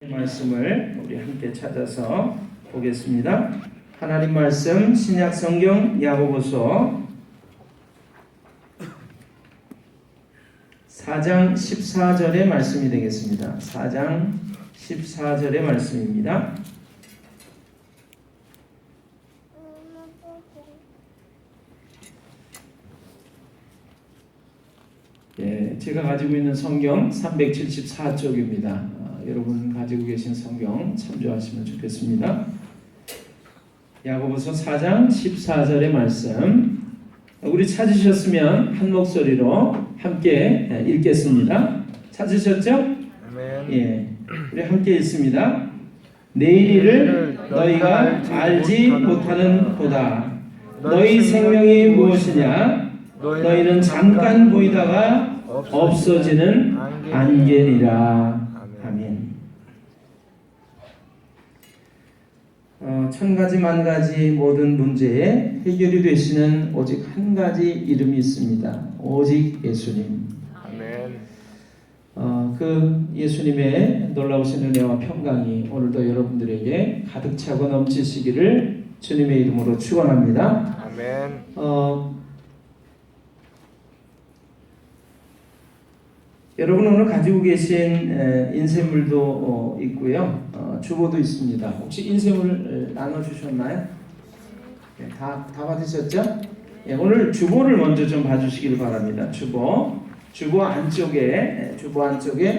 말씀을 우리 함께 찾아서 보겠습니다. 하나님 말씀 신약 성경 야고보서 4장 14절의 말씀이 되겠습니다. 4장 14절의 말씀입니다. 제가 가지고 있는 성경 374쪽입니다. 여러분 가지고 계신 성경 참조하시면 좋겠습니다. 야고보서 4장 14절의 말씀, 우리 찾으셨으면 한 목소리로 함께 읽겠습니다. 찾으셨죠? 아멘. 우리 함께 읽습니다. 내일 일을 너희가 알지 못하는 도다. 너희 생명이 무엇이냐? 너희는 잠깐 보이다가 없어지는 안개니라. 아멘. 천가지 만가지 모든 문제에 해결이 되시는 오직 한 가지 이름이 있습니다. 오직 예수님. 아멘. 그 예수님의 놀라우신 은혜와 평강이 오늘도 여러분들에게 가득 차고 넘치시기를 주님의 이름으로 축원합니다. 아멘. 여러분 오늘 가지고 계신 인쇄물도 있고요. 주보도 있습니다. 혹시 인쇄물 나눠주셨나요? 네, 다 받으셨죠? 예, 오늘 주보를 먼저 좀 봐주시길 바랍니다. 주보 안쪽에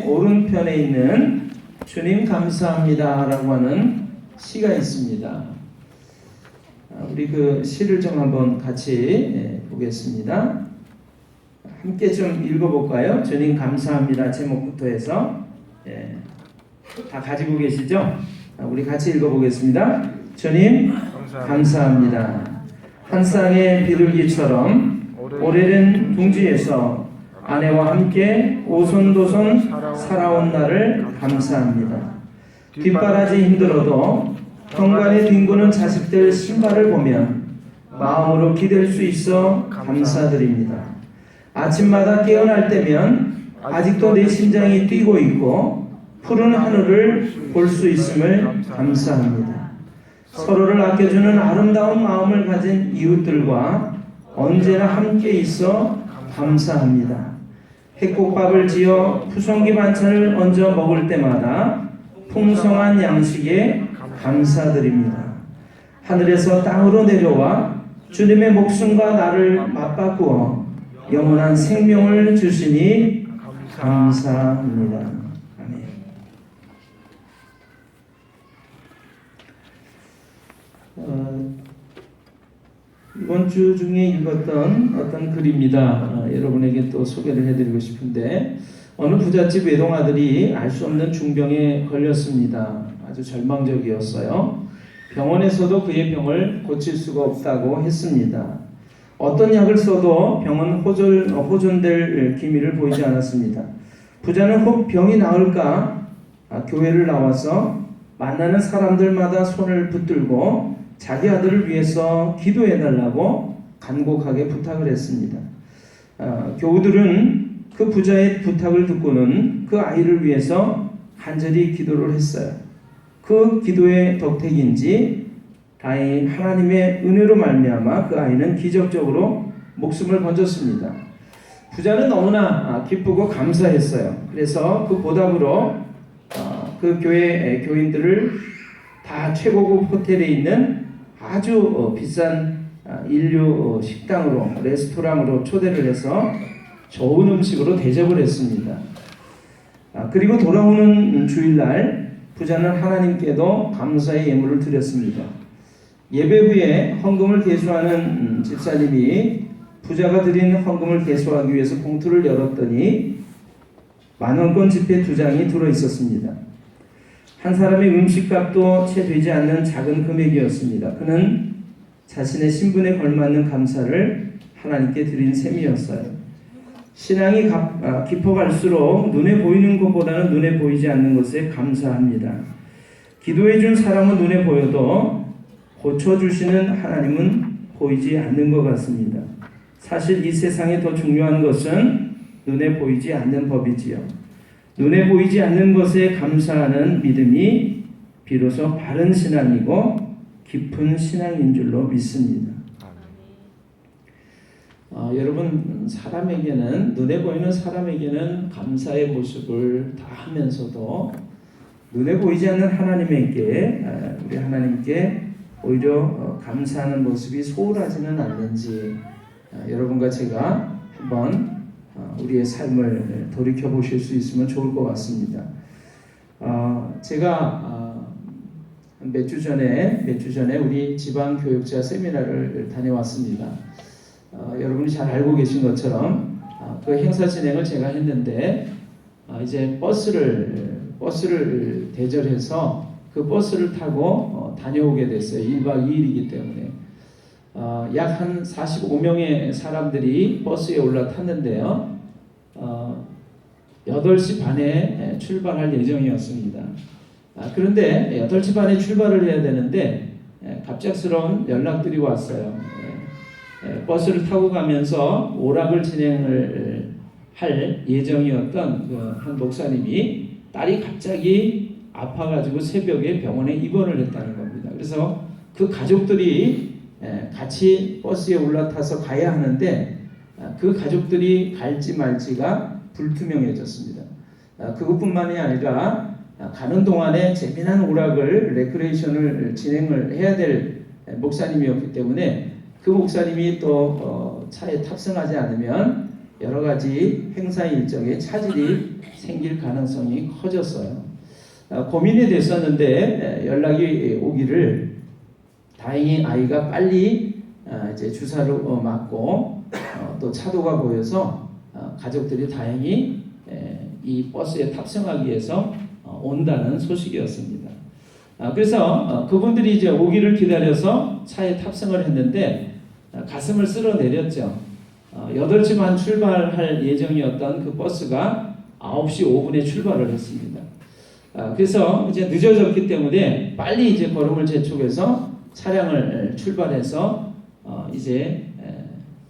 오른편에 있는 주님 감사합니다 라고 하는 시가 있습니다. 우리 그 시를 좀 한번 같이 보겠습니다. 함께 좀 읽어볼까요? 주님 감사합니다 제목부터 해서. 다 가지고 계시죠? 우리 같이 읽어보겠습니다. 주님 감사합니다. 한 쌍의 비둘기처럼 오래된 둥지에서 아내와 함께 오손도손 살아온 나를 감사합니다. 뒷바라지 힘들어도 현관에 뒹구는 자식들 신발을 보면 마음으로 기댈 수 있어 감사드립니다. 아침마다 깨어날 때면 아직도 내 심장이 뛰고 있고 푸른 하늘을 볼 수 있음을 감사합니다. 서로를 아껴주는 아름다운 마음을 가진 이웃들과 언제나 함께 있어 감사합니다. 핵국밥을 지어 푸송기 반찬을 얹어 먹을 때마다 풍성한 양식에 감사드립니다. 하늘에서 땅으로 내려와 주님의 목숨과 나를 맞바꾸어 영원한 생명을 주시니 감사합니다. 아멘. 이번 주 중에 읽었던 어떤 글입니다. 여러분에게 또 소개를 해드리고 싶은데, 어느 부잣집 외동아들이 알 수 없는 중병에 걸렸습니다. 아주 절망적이었어요. 병원에서도 그의 병을 고칠 수가 없다고 했습니다. 어떤 약을 써도 병은 호전될 기미를 보이지 않았습니다. 부자는 혹 병이 나을까 교회를 나와서 만나는 사람들마다 손을 붙들고 자기 아들을 위해서 기도해달라고 간곡하게 부탁을 했습니다. 교우들은 그 부자의 부탁을 듣고는 그 아이를 위해서 간절히 기도를 했어요. 그 기도의 덕택인지 다행히 하나님의 은혜로 말미암아 그 아이는 기적적으로 목숨을 건졌습니다. 부자는 너무나 기쁘고 감사했어요. 그래서 그 보답으로 그 교회 교인들을 다 최고급 호텔에 있는 아주 비싼 인류 식당으로, 레스토랑으로 초대를 해서 좋은 음식으로 대접을 했습니다. 그리고 돌아오는 주일날 부자는 하나님께도 감사의 예물을 드렸습니다. 예배 후에 헌금을 계수하는 집사님이 부자가 드린 헌금을 계수하기 위해서 봉투를 열었더니 10,000원권 지폐 2장이 들어있었습니다. 한 사람의 음식값도 채 되지 않는 작은 금액이었습니다. 그는 자신의 신분에 걸맞는 감사를 하나님께 드린 셈이었어요. 신앙이 깊어갈수록 눈에 보이는 것보다는 눈에 보이지 않는 것에 감사합니다. 기도해준 사람은 눈에 보여도 고쳐주시는 하나님은 보이지 않는 것 같습니다. 사실 이 세상에 더 중요한 것은 눈에 보이지 않는 법이지요. 눈에 보이지 않는 것에 감사하는 믿음이 비로소 바른 신앙이고 깊은 신앙인 줄로 믿습니다. 여러분, 사람에게는, 눈에 보이는 사람에게는 감사의 모습을 다 하면서도 눈에 보이지 않는 하나님에게, 우리 하나님께 오히려 감사하는 모습이 소홀하지는 않는지 여러분과 제가 한번 우리의 삶을 돌이켜 보실 수 있으면 좋을 것 같습니다. 제가 몇 주 전에 우리 지방 교육자 세미나를 다녀왔습니다. 여러분이 잘 알고 계신 것처럼 그 행사 진행을 제가 했는데 이제 버스를 대절해서 그 버스를 타고 다녀오게 됐어요. 1박 2일이기 때문에 약 한 45명의 사람들이 버스에 올라탔는데요. 8시 반에 출발할 예정이었습니다. 그런데 8시 반에 출발을 해야 되는데 갑작스러운 연락들이 왔어요. 버스를 타고 가면서 오락을 진행을 할 예정이었던 한 목사님이 딸이 갑자기 아파가지고 새벽에 병원에 입원을 했다는 겁니다. 그래서 그 가족들이 같이 버스에 올라타서 가야 하는데 그 가족들이 갈지 말지가 불투명해졌습니다. 그것뿐만이 아니라 가는 동안에 재미난 오락을 레크레이션을 진행을 해야 될 목사님이었기 때문에 그 목사님이 또 차에 탑승하지 않으면 여러 가지 행사 일정에 차질이 생길 가능성이 커졌어요. 고민이 됐었는데 연락이 오기를 다행히 아이가 빨리 이제 주사를 맞고 또 차도가 보여서 가족들이 다행히 이 버스에 탑승하기 위해서 온다는 소식이었습니다. 그래서 그분들이 이제 오기를 기다려서 차에 탑승을 했는데 가슴을 쓸어내렸죠. 8시 반 출발할 예정이었던 그 버스가 9시 5분에 출발을 했습니다. 그래서 이제 늦어졌기 때문에 빨리 이제 걸음을 재촉해서 차량을 출발해서 이제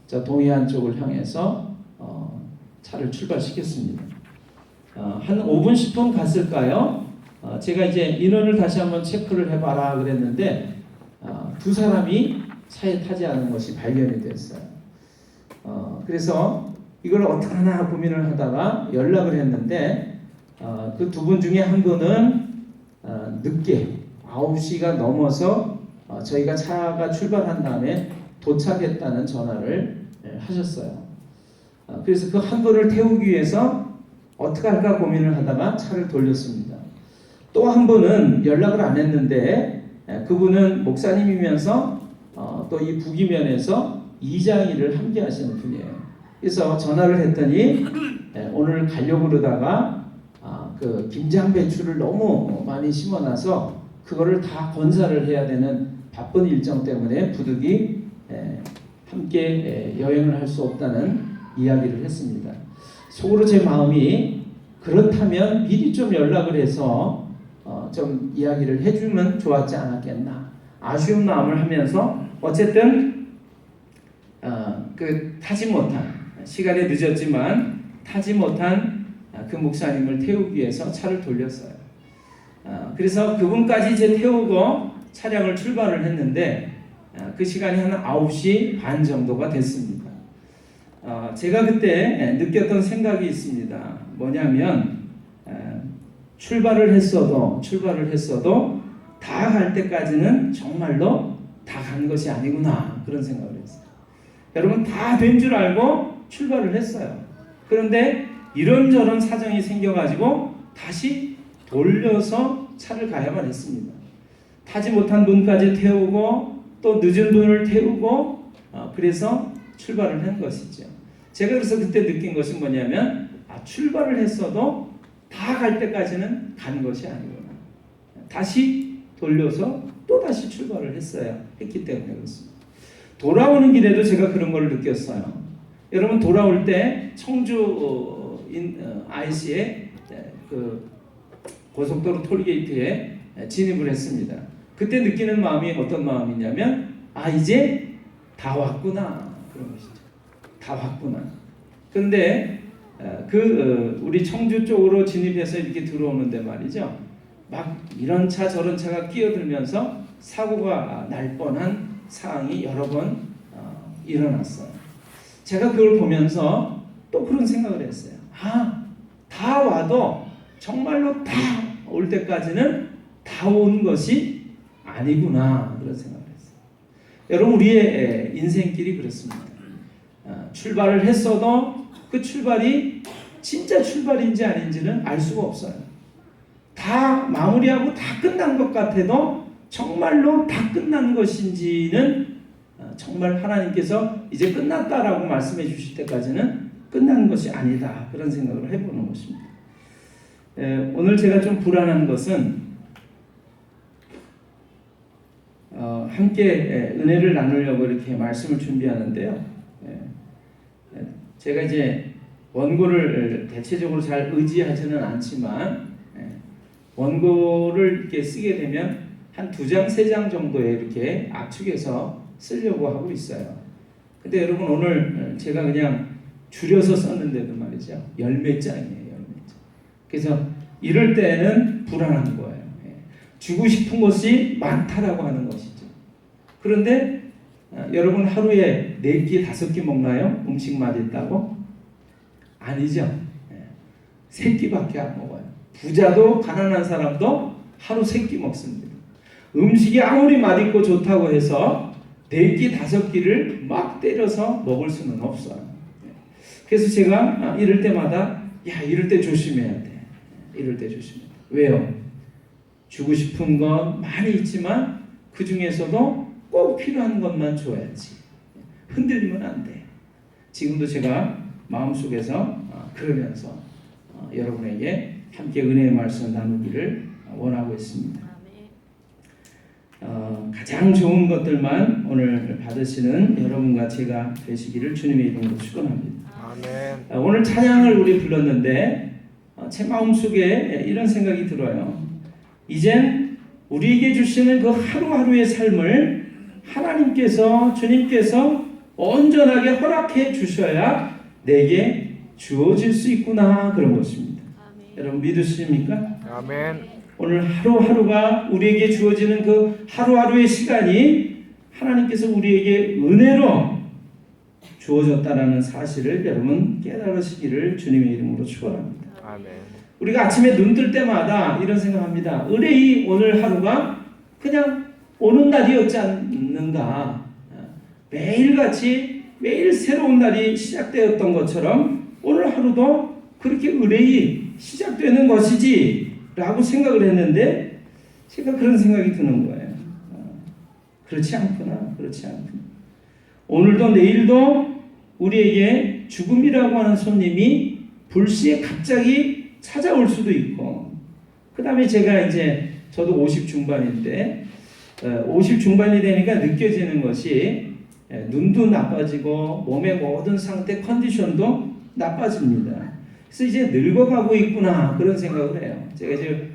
저 동해안 쪽을 향해서 차를 출발시켰습니다. 한 5분 10분 갔을까요? 제가 이제 인원을 다시 한번 체크를 해봐라 그랬는데 두 사람이 차에 타지 않은 것이 발견이 됐어요. 그래서 이걸 어떡하나 고민을 하다가 연락을 했는데 그 두 분 중에 한 분은 늦게 9시가 넘어서 저희가 차가 출발한 다음에 도착했다는 전화를 하셨어요. 그래서 그 한 분을 태우기 위해서 어떻게 할까 고민을 하다가 차를 돌렸습니다. 또 한 분은 연락을 안 했는데 그분은 목사님이면서 또 이 북이면에서 이장 일을 함께 하시는 분이에요. 그래서 전화를 했더니 오늘 가려고 그러다가 그 김장 배추를 너무 많이 심어놔서 그거를 다 건사를 해야 되는 바쁜 일정 때문에 부득이 함께 여행을 할 수 없다는 이야기를 했습니다. 속으로 제 마음이 그렇다면 미리 좀 연락을 해서 좀 이야기를 해주면 좋았지 않았겠나 아쉬운 마음을 하면서 어쨌든 그 타지 못한 시간이 늦었지만 타지 못한 그 목사님을 태우기 위해서 차를 돌렸어요. 그래서 그분까지 이제 태우고 차량을 출발을 했는데 그 시간이 한 9시 반 정도가 됐습니다. 제가 그때 느꼈던 생각이 있습니다. 뭐냐면 출발을 했어도 다 갈 때까지는 정말로 다 간 것이 아니구나 그런 생각을 했어요. 여러분 다 된 줄 알고 출발을 했어요. 그런데 이런저런 사정이 생겨가지고 다시 돌려서 차를 가야만 했습니다. 타지 못한 분까지 태우고 또 늦은 분을 태우고 그래서 출발을 한 것이죠. 제가 그래서 그때 느낀 것이 뭐냐면 출발을 했어도 다 갈 때까지는 간 것이 아니구나. 다시 돌려서 또 다시 출발을 했기 때문에 그렇습니다. 돌아오는 길에도 제가 그런 걸 느꼈어요. 여러분 돌아올 때 청주 IC에 그 고속도로 톨게이트에 진입을 했습니다. 그때 느끼는 마음이 어떤 마음이냐면 이제 다 왔구나 그런 것이죠. 다 왔구나. 그런데 우리 청주 쪽으로 진입해서 이렇게 들어오는데 말이죠. 막 이런 차 저런 차가 끼어들면서 사고가 날 뻔한 상황이 여러 번 일어났어요. 제가 그걸 보면서 또 그런 생각을 했어요. 다 와도 정말로 다 올 때까지는 다 온 것이 아니구나, 그런 생각을 했어요. 여러분, 우리의 인생길이 그렇습니다. 출발을 했어도 그 출발이 진짜 출발인지 아닌지는 알 수가 없어요. 다 마무리하고 다 끝난 것 같아도 정말로 다 끝난 것인지는 정말 하나님께서 이제 끝났다라고 말씀해 주실 때까지는 끝난 것이 아니다, 그런 생각을 해보는 것입니다. 오늘 제가 좀 불안한 것은 함께 은혜를 나누려고 이렇게 말씀을 준비하는데요. 제가 이제 원고를 대체적으로 잘 의지하지는 않지만 원고를 이렇게 쓰게 되면 한 2장, 3장 정도에 이렇게 압축해서 쓰려고 하고 있어요. 근데 여러분, 오늘 제가 그냥 줄여서 썼는데도 말이죠. 10몇 장이에요. 10몇 장. 그래서 이럴 때는 불안한 거예요. 주고 싶은 것이 많다라고 하는 것이죠. 그런데 여러분, 하루에 4끼, 5끼 먹나요? 음식 맛있다고? 아니죠. 3끼밖에 안 먹어요. 부자도 가난한 사람도 하루 3끼 먹습니다. 음식이 아무리 맛있고 좋다고 해서 4끼, 5끼를 막 때려서 먹을 수는 없어요. 그래서 제가 이럴 때마다 이럴 때 조심해야 돼. 이럴 때 조심해야 돼. 왜요? 주고 싶은 건 많이 있지만 그 중에서도 꼭 필요한 것만 줘야지. 흔들리면 안 돼. 지금도 제가 마음속에서 그러면서 여러분에게 함께 은혜의 말씀 나누기를 원하고 있습니다. 가장 좋은 것들만 오늘 받으시는 여러분과 제가 되시기를 주님의 이름으로 축원합니다. 아멘. 오늘 찬양을 우리 불렀는데 제 마음속에 이런 생각이 들어요. 이젠 우리에게 주시는 그 하루하루의 삶을 하나님께서, 주님께서 온전하게 허락해 주셔야 내게 주어질 수 있구나, 그런 것입니다. 아멘. 여러분 믿으십니까? 아멘. 오늘 하루하루가 우리에게 주어지는 그 하루하루의 시간이 하나님께서 우리에게 은혜로 주어졌다라는 사실을 여러분 깨달으시기를 주님의 이름으로 축원합니다. 아멘. 우리가 아침에 눈 뜰 때마다 이런 생각합니다. 의뢰이 오늘 하루가 그냥 오는 날이었지 않는가. 매일같이 매일 새로운 날이 시작되었던 것처럼 오늘 하루도 그렇게 의뢰이 시작되는 것이지 라고 생각을 했는데 제가 그런 생각이 드는 거예요. 그렇지 않구나. 그렇지 않구나. 오늘도 내일도 우리에게 죽음이라고 하는 손님이 불시에 갑자기 찾아올 수도 있고, 그 다음에 제가 이제 저도 50 중반인데 50 중반이 되니까 느껴지는 것이 눈도 나빠지고 몸의 모든 상태 컨디션도 나빠집니다. 그래서 이제 늙어가고 있구나, 그런 생각을 해요. 제가 이제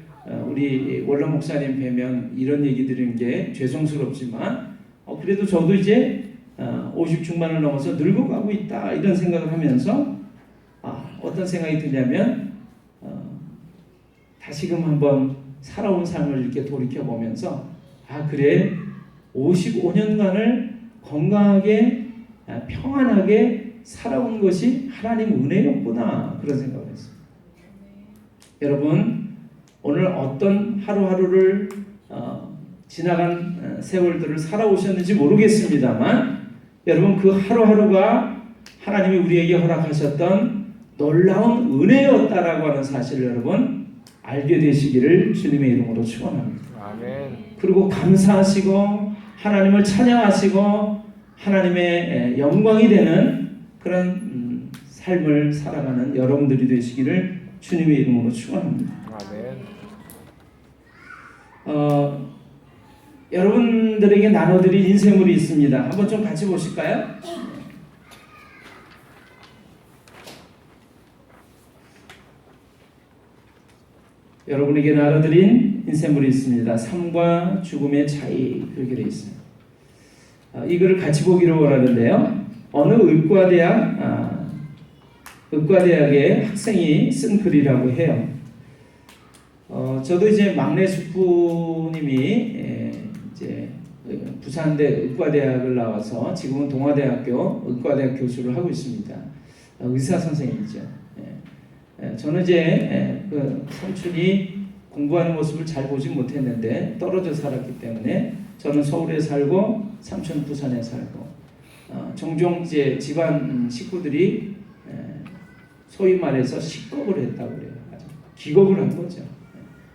우리 원로 목사님 뵈면 이런 얘기 드리는 게 죄송스럽지만 그래도 저도 이제 50 중반을 넘어서 늙어가고 있다, 이런 생각을 하면서 어떤 생각이 드냐면 다시금 한번 살아온 삶을 이렇게 돌이켜보면서 그래 55년간을 건강하게 평안하게 살아온 것이 하나님 은혜였구나, 그런 생각을 했어요. 여러분, 오늘 어떤 하루하루를 지나간 세월들을 살아오셨는지 모르겠습니다만 여러분, 그 하루하루가 하나님이 우리에게 허락하셨던 놀라운 은혜였다라고 하는 사실을 여러분 알게 되시기를 주님의 이름으로 축원합니다. 아멘. 그리고 감사하시고 하나님을 찬양하시고 하나님의 영광이 되는 그런 삶을 살아가는 여러분들이 되시기를 주님의 이름으로 축원합니다. 아멘. 여러분들에게 나눠드릴 인생물이 있습니다. 한번 좀 같이 보실까요? 여러분에게 나눠드린 인생물이 있습니다. 삶과 죽음의 차이, 그렇게 되어 있어요. 이거를 같이 보기를 원하는데요. 어느 의과대학 의과대학의 학생이 쓴 글이라고 해요. 저도 이제 막내 숙부님이 이제 부산대 의과대학을 나와서 지금은 동아대학교 의과대학 교수를 하고 있습니다. 의사 선생님이죠. 저는 이제 그 삼촌이 공부하는 모습을 잘 보지 못했는데 떨어져 살았기 때문에 저는 서울에 살고 삼촌 부산에 살고 종종 이제 집안 식구들이 소위 말해서 식겁을 했다고 그래요. 아주 기겁을 한 거죠.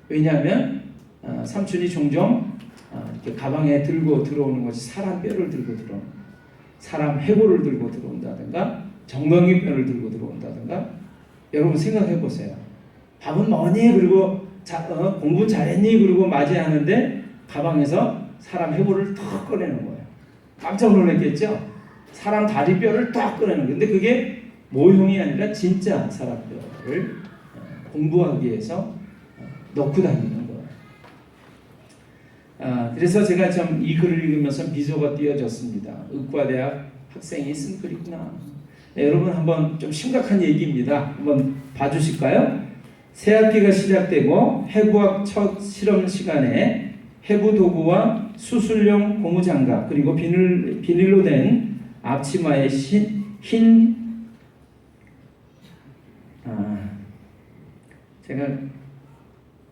왜냐하면 삼촌이 종종 이렇게 가방에 들고 들어오는 것이 사람 뼈를 들고 들어오는, 사람 해골을 들고 들어온다든가 정강이 뼈를 들고 들어온다든가. 여러분 생각해 보세요. 밥은 뭐니? 그리고 공부 잘했니? 그리고 맞이하는데 가방에서 사람 해골을 탁 꺼내는 거예요. 깜짝 놀랐겠죠? 사람 다리뼈를 딱 꺼내는 거예요. 근데 그게 모형이 아니라 진짜 사람 뼈를 공부하기 위해서 넣고 다니는 거예요. 그래서 제가 좀 이 글을 읽으면서 미소가 띄어졌습니다. 의과대학 학생이 쓴 글이구나. 네, 여러분 한번 좀 심각한 얘기입니다. 한번 봐주실까요? 새학기가 시작되고 해부학 첫 실험 시간에 해부 도구와 수술용 고무장갑 그리고 비닐로 된 앞치마에 제가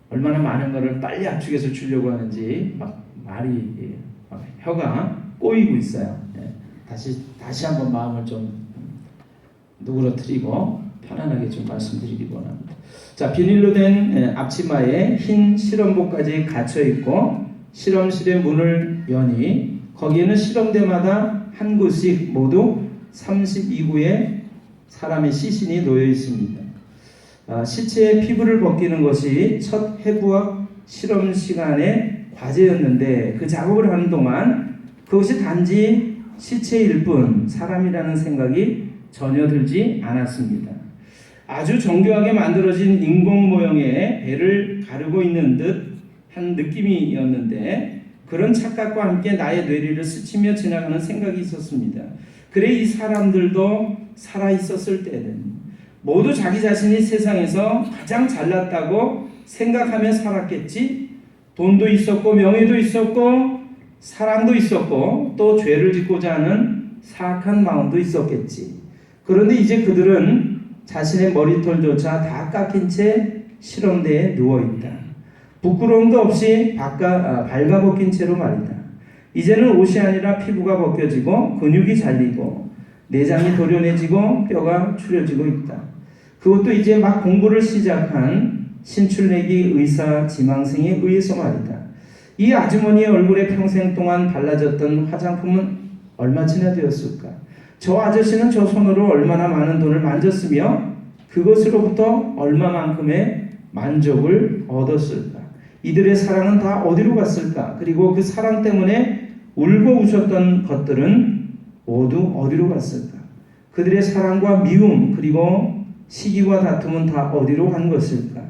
얼마나 많은 것을 빨리 압축해서 주려고 하는지 막 말이 막 혀가 꼬이고 있어요. 다시 한번 마음을 좀 누그러뜨리고 편안하게 좀 말씀드리기 원합니다. 자, 비닐로 된 앞치마에 흰 실험복까지 갇혀 있고 실험실의 문을 여니 거기에는 실험대마다 한 구씩 모두 32구의 사람의 시신이 놓여 있습니다. 시체의 피부를 벗기는 것이 첫 해부학 실험 시간의 과제였는데 그 작업을 하는 동안 그것이 단지 시체일 뿐 사람이라는 생각이 전혀 들지 않았습니다. 아주 정교하게 만들어진 인공 모형의 배를 가르고 있는 듯한 느낌이었는데 그런 착각과 함께 나의 뇌리를 스치며 지나가는 생각이 있었습니다. 그래 이 사람들도 살아있었을 때는 모두 자기 자신이 세상에서 가장 잘났다고 생각하며 살았겠지. 돈도 있었고 명예도 있었고 사랑도 있었고 또 죄를 짓고자 하는 사악한 마음도 있었겠지. 그런데 이제 그들은 자신의 머리털조차 다 깎인 채 실험대에 누워있다. 부끄러움도 없이 발가벗긴 채로 말이다. 이제는 옷이 아니라 피부가 벗겨지고 근육이 잘리고 내장이 도려내지고 뼈가 추려지고 있다. 그것도 이제 막 공부를 시작한 신출내기 의사 지망생에 의해서 말이다. 이 아주머니의 얼굴에 평생 동안 발라졌던 화장품은 얼마치나 되었을까? 저 아저씨는 저 손으로 얼마나 많은 돈을 만졌으며 그것으로부터 얼마만큼의 만족을 얻었을까? 이들의 사랑은 다 어디로 갔을까? 그리고 그 사랑 때문에 울고 웃었던 것들은 모두 어디로 갔을까? 그들의 사랑과 미움 그리고 시기와 다툼은 다 어디로 간 것일까?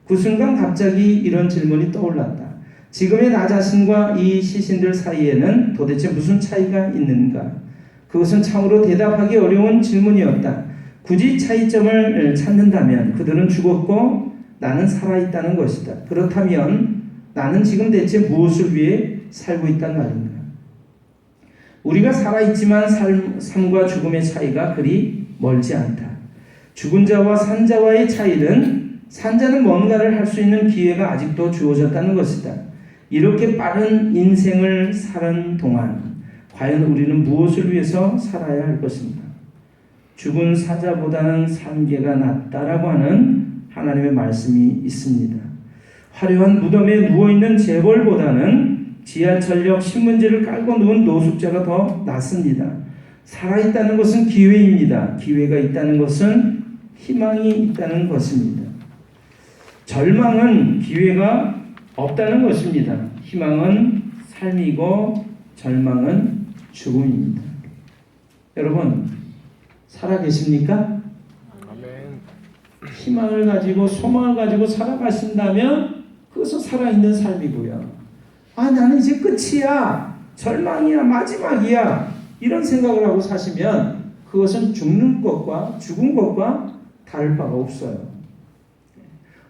그 순간 갑자기 이런 질문이 떠올랐다. 지금의 나 자신과 이 시신들 사이에는 도대체 무슨 차이가 있는가? 그것은 참으로 대답하기 어려운 질문이었다. 굳이 차이점을 찾는다면 그들은 죽었고 나는 살아있다는 것이다. 그렇다면 나는 지금 대체 무엇을 위해 살고 있단 말인가? 우리가 살아있지만 삶과 죽음의 차이가 그리 멀지 않다. 죽은 자와 산 자와의 차이는 산자는 뭔가를 할 수 있는 기회가 아직도 주어졌다는 것이다. 이렇게 빠른 인생을 사는 동안 과연 우리는 무엇을 위해서 살아야 할 것인가? 죽은 사자보다는 산 개가 낫다라고 하는 하나님의 말씀이 있습니다. 화려한 무덤에 누워있는 재벌보다는 지하철역 신문지를 깔고 누운 노숙자가 더 낫습니다. 살아있다는 것은 기회입니다. 기회가 있다는 것은 희망이 있다는 것입니다. 절망은 기회가 없다는 것입니다. 희망은 삶이고 절망은 죽음입니다. 여러분 살아계십니까? 아멘. 희망을 가지고 소망을 가지고 살아가신다면 그것은 살아있는 삶이고요. 나는 이제 끝이야, 절망이야, 마지막이야 이런 생각을 하고 사시면 그것은 죽는 것과 죽은 것과 다를 바가 없어요.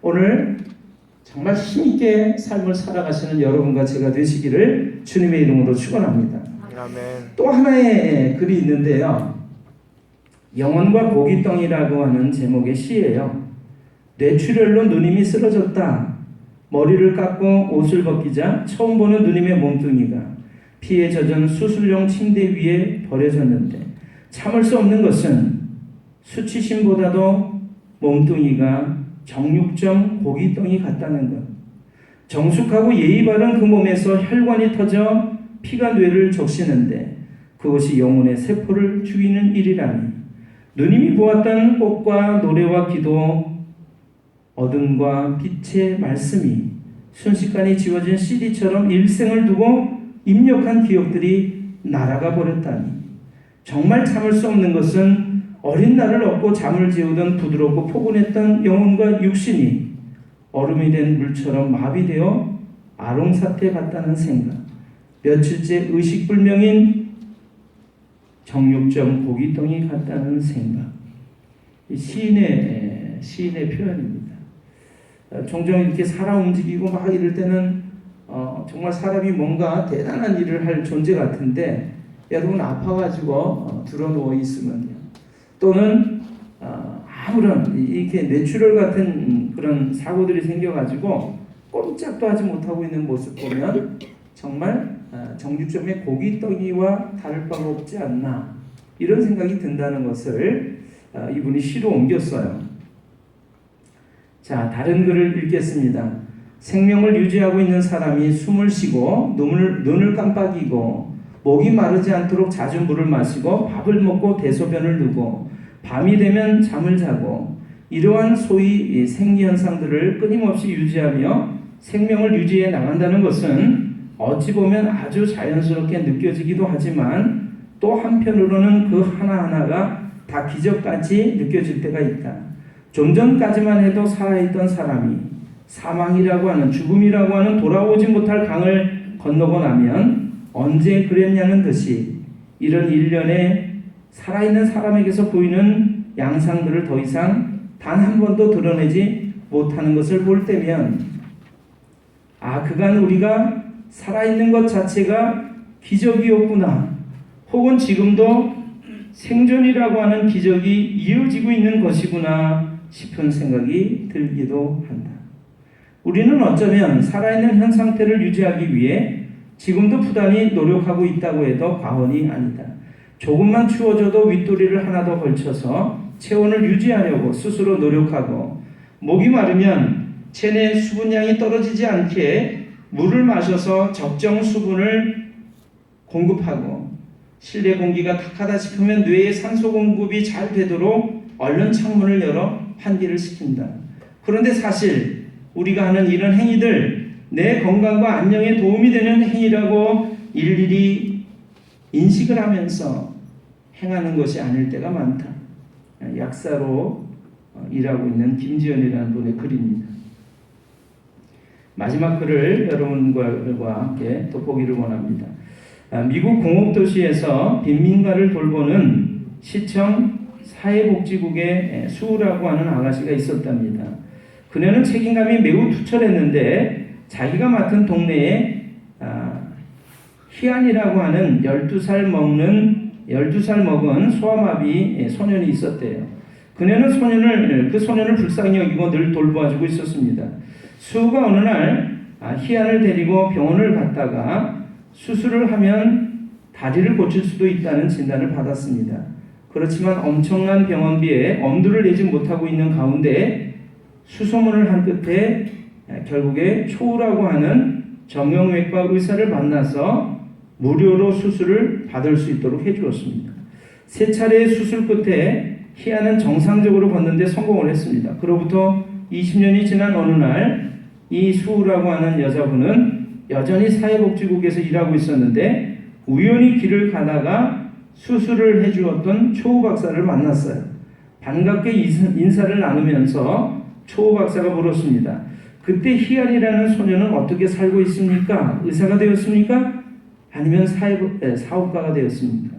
오늘 정말 힘있게 삶을 살아가시는 여러분과 제가 되시기를 주님의 이름으로 축원합니다. 아멘. 또 하나의 글이 있는데요. 영혼과 고깃덩이라고 하는 제목의 시예요. 뇌출혈로 누님이 쓰러졌다. 머리를 깎고 옷을 벗기자 처음 보는 누님의 몸뚱이가 피에 젖은 수술용 침대 위에 버려졌는데 참을 수 없는 것은 수치심보다도 몸뚱이가 정육점 고깃덩이 같다는 것. 정숙하고 예의 바른 그 몸에서 혈관이 터져 피가 뇌를 적시는데 그것이 영혼의 세포를 죽이는 일이라니. 누님이 보았던 꽃과 노래와 기도, 어둠과 빛의 말씀이 순식간에 지워진 CD처럼 일생을 두고 입력한 기억들이 날아가 버렸다니. 정말 참을 수 없는 것은 어린 날을 얻고 잠을 재우던 부드럽고 포근했던 영혼과 육신이 얼음이 된 물처럼 마비되어 아롱사태 같다는 생각. 며칠째 의식불명인 정육점 고깃덩이 같다는 생각. 시인의 표현입니다. 종종 이렇게 살아 움직이고 막 이럴 때는 정말 사람이 뭔가 대단한 일을 할 존재 같은데 여러분 아파가지고 드러누워 있으면요. 또는 아무런 이렇게 뇌출혈 같은 그런 사고들이 생겨가지고 꼼짝도 하지 못하고 있는 모습 보면 정말 정육점의 고깃덩이와 다를 바가 없지 않나 이런 생각이 든다는 것을 이분이 시로 옮겼어요. 자, 다른 글을 읽겠습니다. 생명을 유지하고 있는 사람이 숨을 쉬고 눈을 깜빡이고 목이 마르지 않도록 자주 물을 마시고 밥을 먹고 대소변을 누고 밤이 되면 잠을 자고 이러한 소위 생리현상들을 끊임없이 유지하며 생명을 유지해 나간다는 것은 어찌 보면 아주 자연스럽게 느껴지기도 하지만 또 한편으로는 그 하나하나가 다 기적같이 느껴질 때가 있다. 좀 전까지만 해도 살아있던 사람이 사망이라고 하는 죽음이라고 하는 돌아오지 못할 강을 건너고 나면 언제 그랬냐는 듯이 이런 일련의 살아있는 사람에게서 보이는 양상들을 더 이상 단 한 번도 드러내지 못하는 것을 볼 때면 그간 우리가 살아있는 것 자체가 기적이었구나. 혹은 지금도 생존이라고 하는 기적이 이어지고 있는 것이구나 싶은 생각이 들기도 한다. 우리는 어쩌면 살아있는 현 상태를 유지하기 위해 지금도 부단히 노력하고 있다고 해도 과언이 아니다. 조금만 추워져도 윗도리를 하나 더 걸쳐서 체온을 유지하려고 스스로 노력하고 목이 마르면 체내 수분량이 떨어지지 않게 물을 마셔서 적정 수분을 공급하고 실내 공기가 탁하다 싶으면 뇌에 산소 공급이 잘 되도록 얼른 창문을 열어 환기를 시킨다. 그런데 사실 우리가 하는 이런 행위들 내 건강과 안녕에 도움이 되는 행위라고 일일이 인식을 하면서 행하는 것이 아닐 때가 많다. 약사로 일하고 있는 김지연이라는 분의 글입니다. 마지막 글을 여러분과 함께 돋보기를 원합니다. 미국 공업도시에서 빈민가를 돌보는 시청 사회복지국의 수우라고 하는 아가씨가 있었답니다. 그녀는 책임감이 매우 투철했는데 자기가 맡은 동네에 희안이라고 하는 12살 먹은 소아마비 소년이 있었대요. 그녀는 그 소년을 불쌍히 여기고 늘 돌보아주고 있었습니다. 수우가 어느 날 희안을 데리고 병원을 갔다가 수술을 하면 다리를 고칠 수도 있다는 진단을 받았습니다. 그렇지만 엄청난 병원비에 엄두를 내지 못하고 있는 가운데 수소문을 한 끝에 결국에 초우라고 하는 정형외과 의사를 만나서 무료로 수술을 받을 수 있도록 해주었습니다. 세 차례의 수술 끝에 희안은 정상적으로 걷는데 성공을 했습니다. 그로부터 20년이 지난 어느 날 이 수우라고 하는 여자분은 여전히 사회복지국에서 일하고 있었는데 우연히 길을 가다가 수술을 해주었던 초우 박사를 만났어요. 반갑게 인사를 나누면서 초우 박사가 물었습니다. 그때 희안이라는 소녀는 어떻게 살고 있습니까? 의사가 되었습니까? 아니면 사업가가 되었습니까?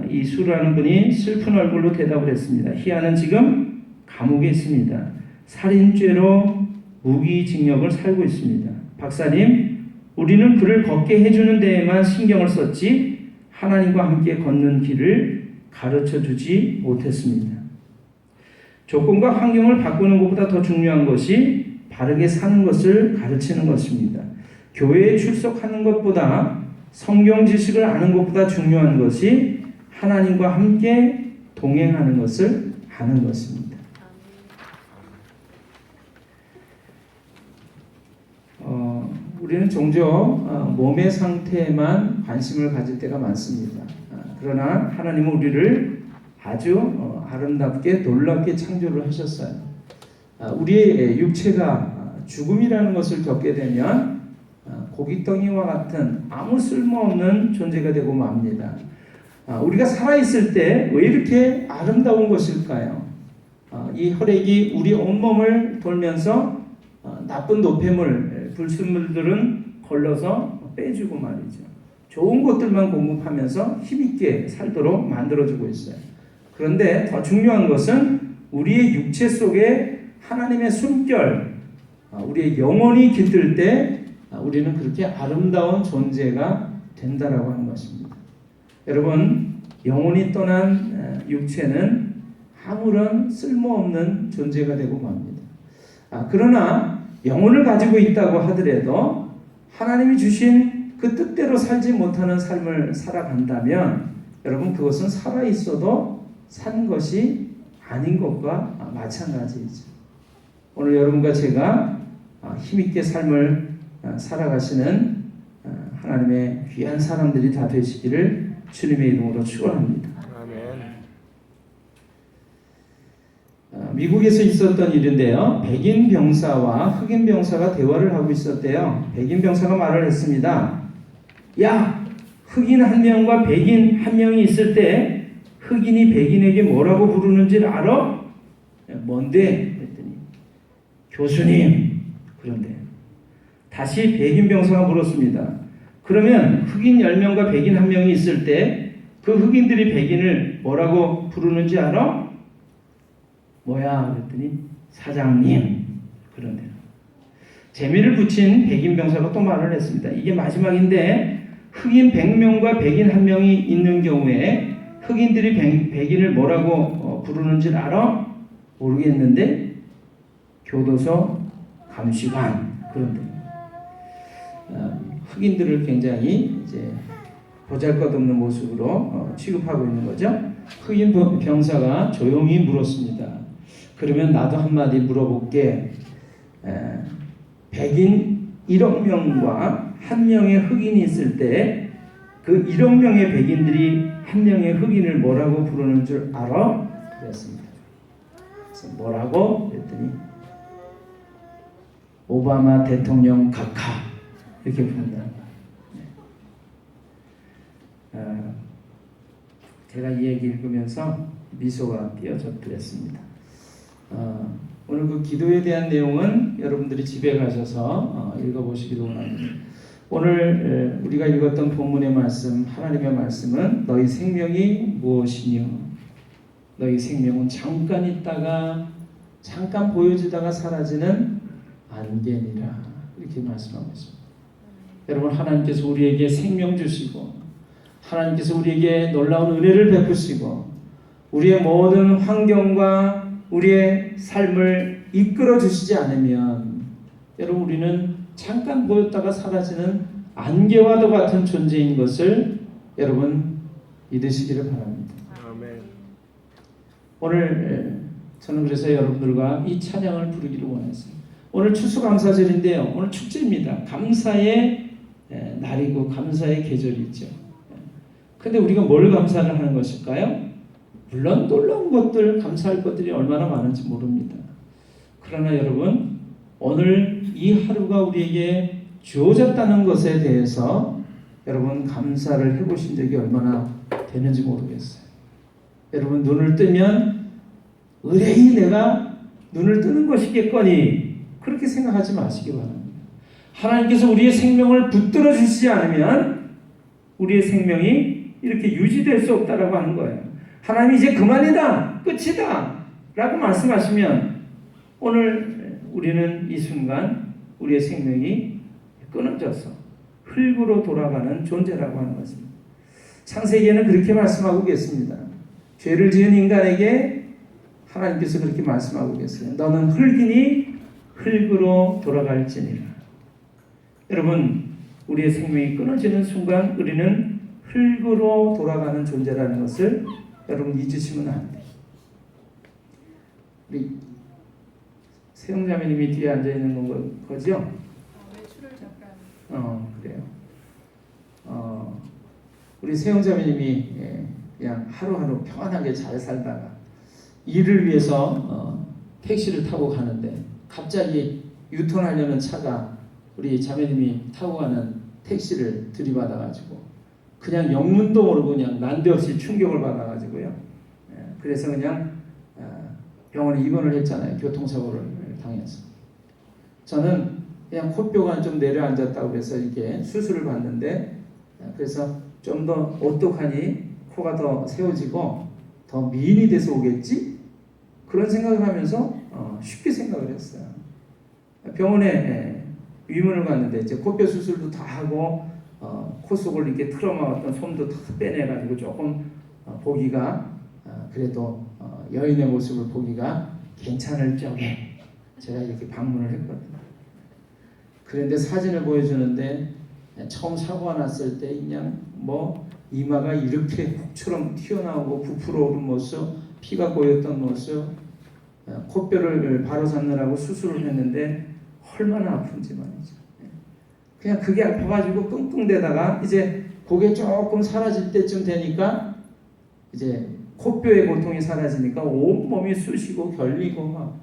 이 수라는 분이 슬픈 얼굴로 대답을 했습니다. 희안은 지금 감옥에 있습니다. 살인죄로 무기징역을 살고 있습니다. 박사님, 우리는 그를 걷게 해주는 데에만 신경을 썼지 하나님과 함께 걷는 길을 가르쳐 주지 못했습니다. 조건과 환경을 바꾸는 것보다 더 중요한 것이 바르게 사는 것을 가르치는 것입니다. 교회에 출석하는 것보다 성경 지식을 아는 것보다 중요한 것이 하나님과 함께 동행하는 것을 아는 것입니다. 우리는 종종 몸의 상태에만 관심을 가질 때가 많습니다. 그러나 하나님은 우리를 아주 아름답게 놀랍게 창조를 하셨어요. 우리의 육체가 죽음이라는 것을 겪게 되면 고깃덩이와 같은 아무 쓸모없는 존재가 되고 맙니다. 우리가 살아있을 때 왜 이렇게 아름다운 것일까요? 이 혈액이 우리 온몸을 돌면서 나쁜 노폐물, 불순물들은 걸러서 빼주고 말이죠. 좋은 것들만 공급하면서 힘있게 살도록 만들어주고 있어요. 그런데 더 중요한 것은 우리의 육체 속에 하나님의 숨결, 우리의 영혼이 깃들 때 우리는 그렇게 아름다운 존재가 된다라고 하는 것입니다. 여러분, 영혼이 떠난 육체는 아무런 쓸모없는 존재가 되고 맙니다. 그러나 영혼을 가지고 있다고 하더라도 하나님이 주신 그 뜻대로 살지 못하는 삶을 살아간다면 여러분, 그것은 살아있어도 산 것이 아닌 것과 마찬가지이죠. 오늘 여러분과 제가 힘있게 삶을 살아가시는 하나님의 귀한 사람들이 다 되시기를 주님의 이름으로 축원합니다. 미국에서 있었던 일인데요. 백인 병사와 흑인 병사가 대화를 하고 있었대요. 백인 병사가 말을 했습니다. 야, 흑인 한 명과 백인 한 명이 있을 때 흑인이 백인에게 뭐라고 부르는지를 알아? 뭔데? 그랬더니 교수님. 그런데 다시 백인 병사가 물었습니다. 그러면 흑인 10명과 백인 1명이 있을 때 그 흑인들이 백인을 뭐라고 부르는지 알아? 뭐야? 그랬더니 사장님. 그런데 재미를 붙인 백인 병사가 또 말을 했습니다. 이게 마지막인데 흑인 100명과 백인 1명이 있는 경우에 흑인들이 백인을 뭐라고 부르는지 알아? 모르겠는데 교도소 감시관. 그런데 흑인들을 굉장히 이제 보잘것없는 모습으로 취급하고 있는 거죠. 흑인 병사가 조용히 물었습니다. 그러면 나도 한마디 물어볼게. 백인 1억 명과 1명의 흑인이 있을 때 그 1억 명의 백인들이 1명의 흑인을 뭐라고 부르는 줄 알아? 그랬습니다. 그래서 뭐라고? 그랬더니 오바마 대통령 각하 이렇게 부른다. 제가 이 얘기 읽으면서 미소가 띄어졌더랬습니다. 오늘 그 기도에 대한 내용은 여러분들이 집에 가셔서 읽어보시기를 원합니다. 오늘 우리가 읽었던 본문의 말씀, 하나님의 말씀은 너희 생명이 무엇이뇨? 너희 생명은 잠깐 있다가 잠깐 보여지다가 사라지는 안개니라. 이렇게 말씀하고 있습니다. 여러분, 하나님께서 우리에게 생명 주시고 하나님께서 우리에게 놀라운 은혜를 베푸시고 우리의 모든 환경과 우리의 삶을 이끌어 주시지 않으면 여러분, 우리는 잠깐 보였다가 사라지는 안개와도 같은 존재인 것을 여러분 믿으시기를 바랍니다. 아멘. 오늘 저는 그래서 여러분들과 이 찬양을 부르기를 원했어요. 오늘 추수감사절인데요. 오늘 축제입니다. 감사의 날이고 감사의 계절이죠. 근데 우리가 뭘 감사를 하는 것일까요? 물론 놀라운 것들, 감사할 것들이 얼마나 많은지 모릅니다. 그러나 여러분, 오늘 이 하루가 우리에게 주어졌다는 것에 대해서 여러분 감사를 해보신 적이 얼마나 되는지 모르겠어요. 여러분, 눈을 뜨면 의뢰이 내가 눈을 뜨는 것이겠거니 그렇게 생각하지 마시기 바랍니다. 하나님께서 우리의 생명을 붙들어 주시지 않으면 우리의 생명이 이렇게 유지될 수 없다라고 하는 거예요. 하나님이 이제 그만이다, 끝이다, 라고 말씀하시면 오늘 우리는 이 순간 우리의 생명이 끊어져서 흙으로 돌아가는 존재라고 하는 것입니다. 창세기에는 그렇게 말씀하고 계십니다. 죄를 지은 인간에게 하나님께서 그렇게 말씀하고 계세요. 너는 흙이니 흙으로 돌아갈지니라. 여러분, 우리의 생명이 끊어지는 순간 우리는 흙으로 돌아가는 존재라는 것을 여러분 잊으시면 안 돼요. 우리 세영자매님이 뒤에 앉아 있는 거죠? 외출을 잠깐. 그래요. 우리 세영자매님이 그냥 하루하루 평안하게 잘 살다가 일을 위해서 택시를 타고 가는데 갑자기 유턴하려는 차가 우리 자매님이 타고 가는 택시를 들이받아가지고 그냥 영문도 모르고 그냥 난데없이 충격을 받아가지고요. 그래서 그냥 병원에 입원을 했잖아요. 교통사고를 당해서. 저는 그냥 코뼈가 좀 내려앉았다고 그래서 이렇게 수술을 받는데, 그래서 좀 더 어떡하니 코가 더 세워지고 더 미인이 돼서 오겠지? 그런 생각을 하면서 쉽게 생각을 했어요. 병원에 위문을 갔는데 이제 코뼈 수술도 다 하고 코 속을 이렇게 틀어막았던 솜도 다 빼내가지고 조금 보기가 그래도 여인의 모습을 보기가 괜찮을 적에 제가 이렇게 방문을 했거든요. 그런데 사진을 보여주는데 처음 사고가 났을 때 그냥 뭐 이마가 이렇게 흙처럼 튀어나오고 부풀어 오른 모습, 피가 고였던 모습, 코뼈를 바로 잡느라고 수술을 했는데 얼마나 아픈지 말이죠. 그냥 그게 아파가지고 끙끙대다가 이제 그게 조금 사라질 때쯤 되니까 이제 코뼈의 고통이 사라지니까 온 몸이 쑤시고 결리고 막.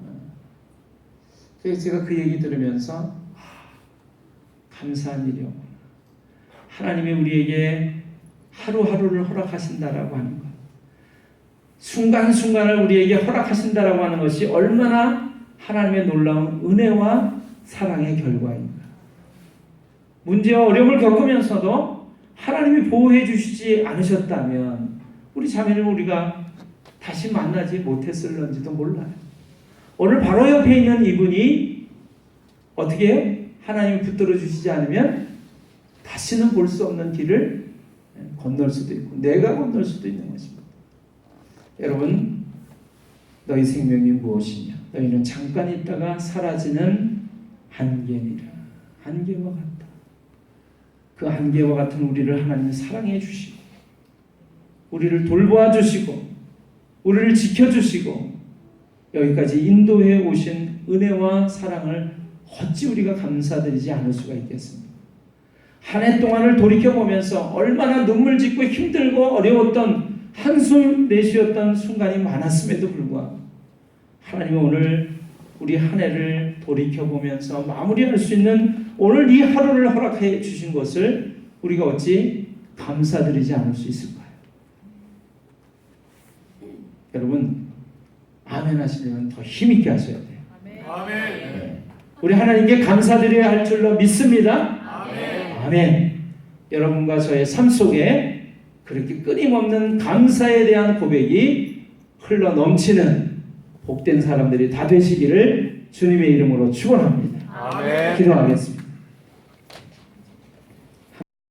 그래서 제가 그 얘기 들으면서 감사한 일이요. 하나님이 우리에게 하루하루를 허락하신다라고 하는 것, 순간순간을 우리에게 허락하신다라고 하는 것이 얼마나 하나님의 놀라운 은혜와 사랑의 결과인가. 문제와 어려움을 겪으면서도 하나님이 보호해 주시지 않으셨다면 우리 자매는 우리가 다시 만나지 못했을런지도 몰라요. 오늘 바로 옆에 있는 이분이 어떻게 해요? 하나님이 붙들어 주시지 않으면 다시는 볼 수 없는 길을 건널 수도 있고 내가 건널 수도 있는 것입니다. 여러분, 너희 생명이 무엇이냐? 너희는 잠깐 있다가 사라지는 한계니라. 한계와 같다. 그 한계와 같은 우리를 하나님은 사랑해 주시고 우리를 돌보아 주시고 우리를 지켜주시고 여기까지 인도해 오신 은혜와 사랑을 어찌 우리가 감사드리지 않을 수가 있겠습니까? 한 해 동안을 돌이켜보면서 얼마나 눈물 짓고 힘들고 어려웠던 한숨 내쉬었던 순간이 많았음에도 불구하고 하나님은 오늘 우리 한 해를 돌이켜보면서 마무리할 수 있는 오늘 이 하루를 허락해 주신 것을 우리가 어찌 감사드리지 않을 수 있을까요? 여러분, 아멘 하시려면 더 힘있게 하셔야 돼요. 아멘. 네. 우리 하나님께 감사드려야 할 줄로 믿습니다. 아멘. 여러분과 저의 삶 속에 그렇게 끊임없는 감사에 대한 고백이 흘러 넘치는 복된 사람들이 다 되시기를 주님의 이름으로 축원합니다. 아멘. 기도하겠습니다.